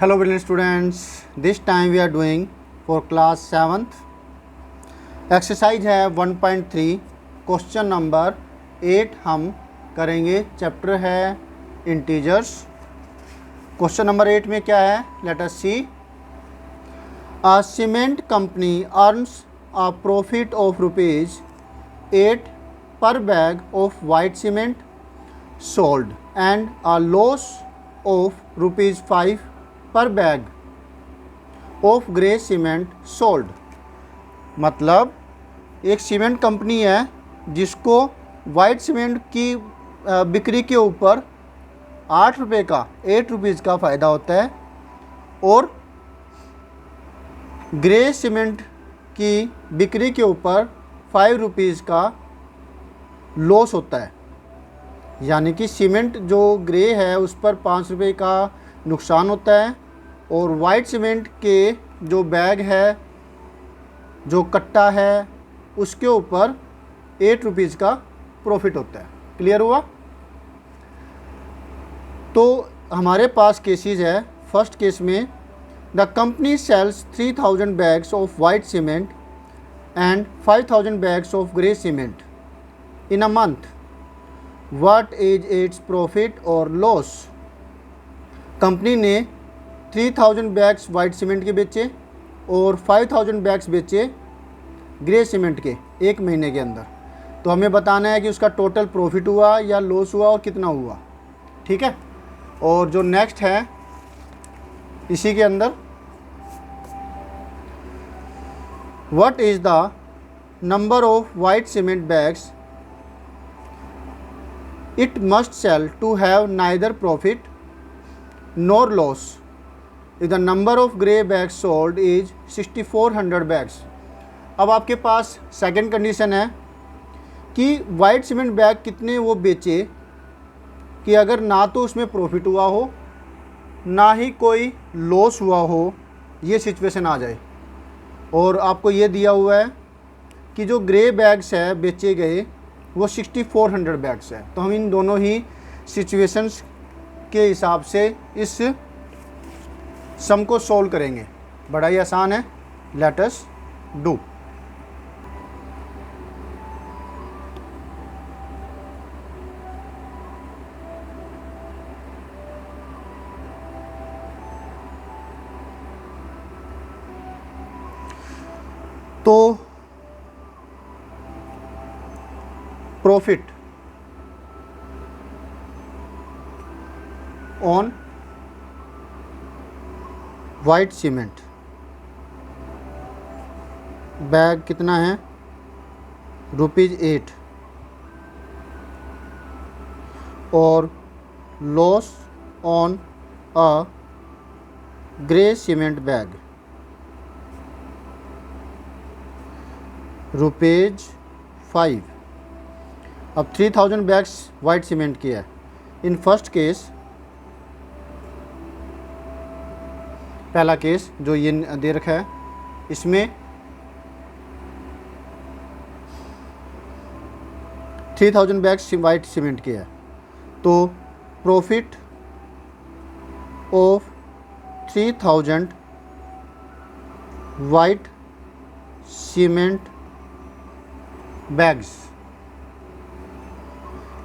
Hello brilliant students, this time we are doing for class 7th exercise है 1.3 question number 8 हम करेंगे। Chapter है integers. Question number 8 में क्या है, let us see. A cement company earns a profit of ₹8 per bag of white cement sold and a loss of ₹5 per bag of grey cement sold. मतलब एक cement company है जिसको white cement की बिक्री के ऊपर ₹8 का फ़ायदा होता है और ग्रे सीमेंट की बिक्री के ऊपर ₹5 का लॉस होता है। यानी कि सीमेंट जो ग्रे है उस पर ₹5 का नुकसान होता है और वाइट सीमेंट के जो बैग है, जो कट्टा है, उसके ऊपर ₹8 का प्रॉफिट होता है। क्लियर हुआ? तो हमारे पास केसेस है। फर्स्ट केस में the company sells 3000 bags of white cement and 5000 bags of grey cement in a month. What is its profit और लॉस? कंपनी ने 3000 बैग्स वाइट सीमेंट के बेचे और 5000 बैग्स बेचे ग्रे सीमेंट के एक महीने के अंदर। तो हमें बताना है कि उसका टोटल प्रॉफिट हुआ या लॉस हुआ और कितना हुआ। ठीक है। और जो नेक्स्ट है इसी के अंदर, what is the number of white cement bags it must sell to have neither profit nor loss. The number of grey bags sold is 6400 bags. अब आपके पास सेकंड कंडीशन है कि वाइट सीमेंट बैग कितने वो बेचे कि अगर ना तो उसमें प्रॉफिट हुआ हो ना ही कोई लॉस हुआ हो, ये सिचुएशन आ जाए। और आपको ये दिया हुआ है कि जो ग्रे बैग्स है बेचे गए वो 6400 बैग्स है। तो हम इन दोनों ही सिचुएशंस के हिसाब से इस सम को सोल्व करेंगे। बड़ा ही आसान है, लेट अस डू। तो profit on white cement bag कितना है, ₹8। और loss on a grey cement bag ₹5। अब 3000 बैग्स वाइट सीमेंट की है। इन फर्स्ट केस, पहला केस जो ये दे रखा है, इसमें 3000 बैग्स वाइट सीमेंट की है। तो profit of 3000 white cement bags,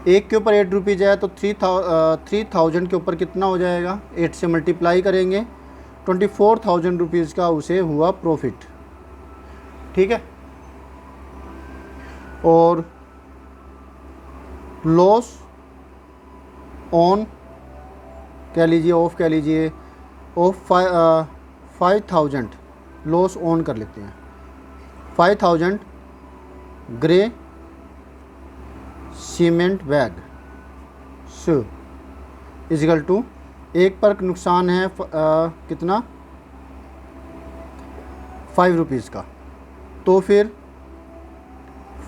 एक के ऊपर ₹8 है तो 3000 के ऊपर कितना हो जाएगा, 8 से मल्टीप्लाई करेंगे, ₹24,000 का उसे हुआ प्रॉफिट। ठीक है। और लॉस ऑन कह लीजिए, ऑफ कह लीजिए, ऑफ 5000 लॉस ऑन कर लेते हैं। 5000 grey cement bag is equal to, एक पर नुकसान है कितना, ₹5 का। तो फिर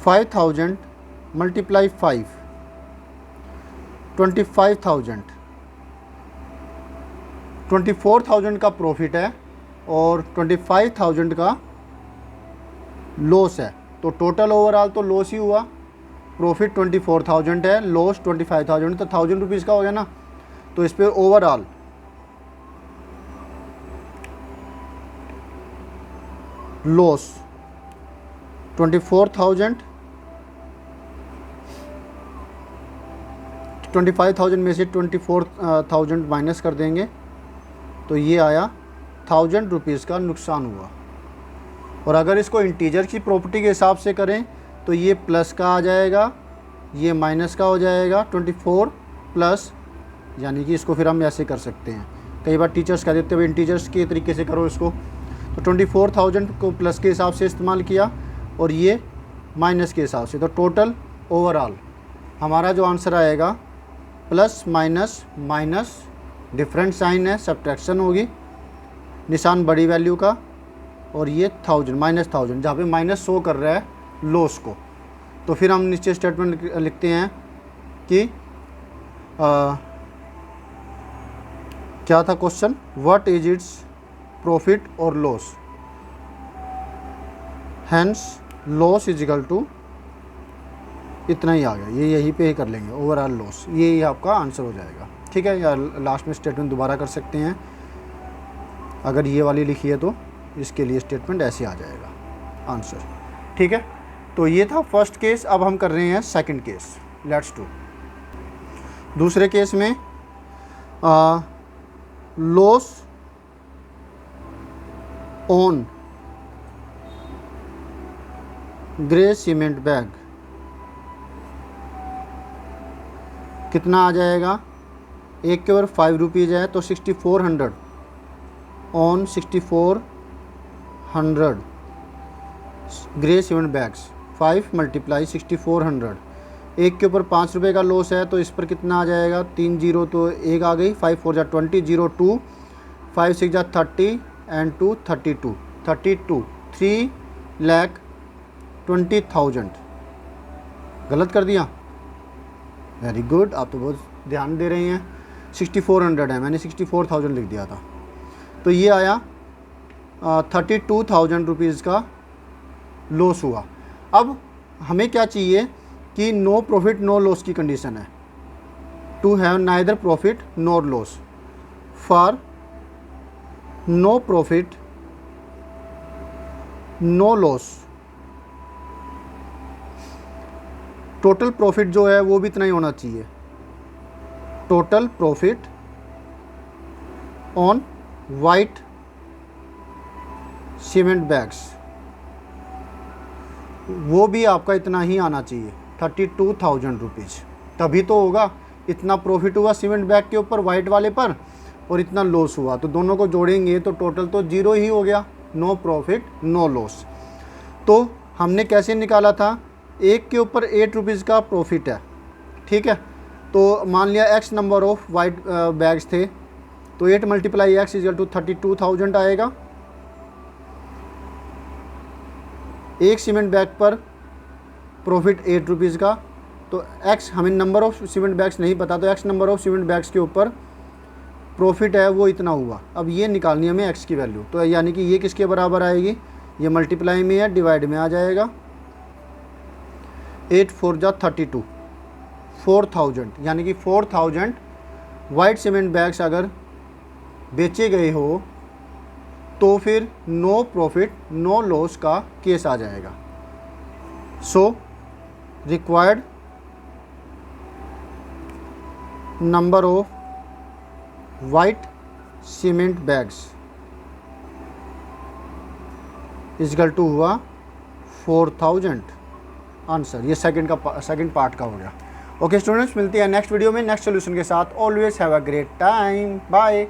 5000 मल्टीप्लाई 5, 25,000, 24,000 का प्रॉफिट है और 25,000 का लॉस है। तो टोटल ओवरऑल तो लॉस ही हुआ। प्रॉफिट 24,000 है, लॉस 25,000, तो ₹1000 का हो गया ना। तो इस पर ओवरऑल लॉस 24,000, 25,000 में से 24,000 माइनस कर देंगे तो ये आया 1000 रुपीज़ का नुकसान हुआ। और अगर इसको इंटीजर की प्रॉपर्टी के हिसाब से करें तो ये प्लस का आ जाएगा, ये माइनस का हो जाएगा 24 प्लस, यानी कि इसको फिर हम ऐसे कर सकते हैं। कई बार टीचर्स कह देते हैं इंटीजर्स के तरीके से करो इसको, तो 24,000 को प्लस के हिसाब से इस्तेमाल किया और ये माइनस के हिसाब से, तो टोटल ओवरऑल हमारा जो आंसर आएगा plus minus minus, different sign है, सब्ट्रैक्शन होगी, निशान बड़ी वैल्यू का, और ये 1000 माइनस 1000 जहाँ पे माइनस शो कर रहा है लॉस को। तो फिर हम नीचे स्टेटमेंट लिखते हैं कि क्या था question, what is its profit और loss, hence loss is equal to, इतना ही आ गया, ये यहीं पे ही कर लेंगे ओवरऑल लॉस, ये आपका आंसर हो जाएगा। ठीक है, या लास्ट में स्टेटमेंट दोबारा कर सकते हैं, अगर ये वाली लिखी है तो इसके लिए स्टेटमेंट ऐसे आ जाएगा आंसर। ठीक है, तो ये था फर्स्ट केस। अब हम कर रहे हैं सेकंड केस, लेट्स डू। दूसरे केस में loss on grey cement bag कितना आ जाएगा, एक के ऊपर 5 रुपीज़ है तो 6400 ऑन 6400 ग्रे सीमेंट बैग्स, 5 × 6400, एक के ऊपर 5 रुपये का लॉस है तो इस पर कितना आ जाएगा, 3 जीरो तो एक आ गई, 5 4 20, 0 2, 5 6 30 एंड 2 32, 3,20,000। गलत कर दिया, वेरी गुड, आप तो बहुत ध्यान दे रहे हैं। 6400 है, मैंने 64,000 लिख दिया था, तो ये आया 32,000 रुपीज़ का लॉस हुआ। अब हमें क्या चाहिए कि नो प्रॉफिट नो लॉस की कंडीशन है, to have neither profit nor loss. For no profit no loss, total profit जो है वो भी इतना ही होना चाहिए, total profit on white cement bags वो भी आपका इतना ही आना चाहिए, 32,000 रुपीज़, तभी तो होगा। इतना प्रॉफिट हुआ सीमेंट बैग के ऊपर वाइट वाले पर और इतना लॉस हुआ, तो दोनों को जोड़ेंगे तो टोटल तो 0 ही हो गया, नो प्रॉफिट नो लॉस। तो हमने कैसे निकाला था, एक के ऊपर 8 रुपीज़ का प्रॉफिट है, ठीक है, तो मान लिया x number of white bags थे, तो 8 × x = 32,000 आएगा। एक सीमेंट बैग पर प्रॉफिट 8 रुपीज़ का, तो x, हमें नंबर ऑफ सीमेंट बैग्स नहीं पता, तो x number of cement bags के ऊपर प्रॉफिट है वो इतना हुआ। अब ये निकालनी है हमें x की वैल्यू, तो यानी कि ये किसके बराबर आएगी, ये मल्टीप्लाई में है, डिवाइड में आ जाएगा, 8 4 32, 4000, यानी कि 4000 वाइट सीमेंट बैग्स अगर बेचे गए हो तो फिर नो प्रॉफिट नो लॉस का केस आ जाएगा। So required number of white cement bags equal to हुआ 4000 आंसर। ये सेकंड पार्ट का हो गया। ओके स्टूडेंट्स, मिलती है नेक्स्ट वीडियो में नेक्स्ट सोल्यूशन के साथ। Always have a great time, bye.